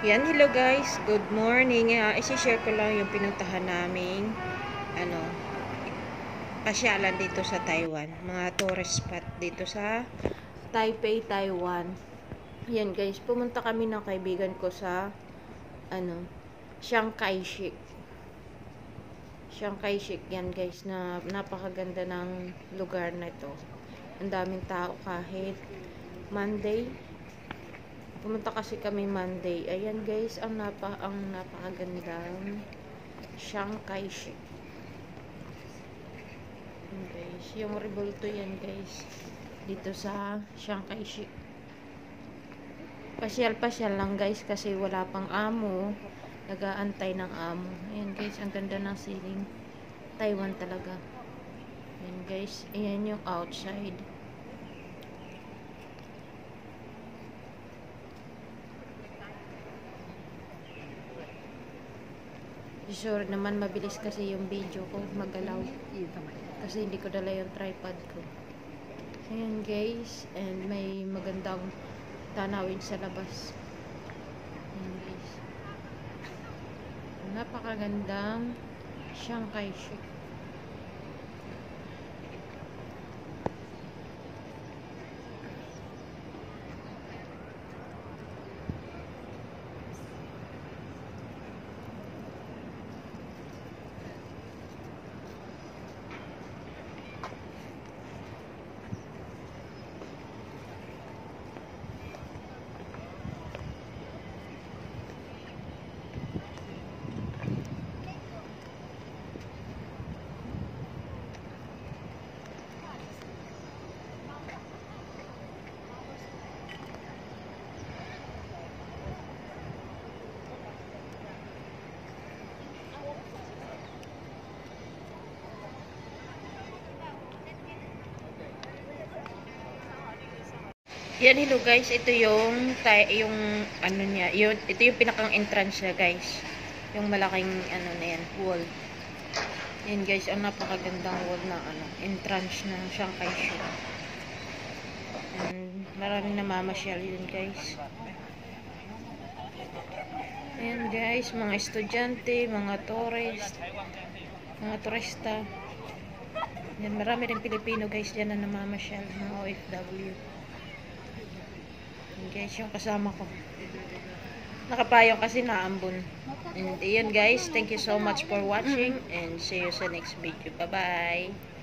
Yan, hello guys. Good morning. Isi-share ko lang yung pinuntahan naming pasyalan dito sa Taiwan. Mga tourist spot dito sa Taipei, Taiwan. Yan guys, pumunta kami ng kaibigan ko sa Chiang Kai-shek. Chiang Kai-shek yan guys, na napakaganda ng lugar na ito. Ang daming tao kahit Monday. Pumunta kasi kami Monday. Ayan guys, ang napakagandang Chiang Kai-shek. Guys, yung rebulto yan guys. Dito sa Chiang Kai-shek. Pasyal-pasyal lang guys kasi wala pang amo. Nag-aantay ng amo. Ayan guys, ang ganda ng ceiling. Taiwan talaga. Ayan guys, ayan yung outside. Sure naman mabilis kasi yung video ko magalaw kasi hindi ko dala yung tripod ko. Ayan guys, and may magandang tanawin sa labas. Ayan guys, napakagandang Chiang Kai-shek. Yan, hello guys, ito yung ano niya, ito yung pinakang entrance niya guys. Yung malaking na yan, wall. Yan guys, ang napakagandang wall na entrance ng Chiang Kai-shek. And maraming namamasyal yun guys. Ayan guys, mga estudyante, mga tourist, mga turista. Yan, marami rin Pilipino guys dyan na namamasyal, mga OFW. Guys, yung kasama ko nakapayong kasi naambon. And ayan guys, thank you so much for watching and see you sa next video. Bye bye.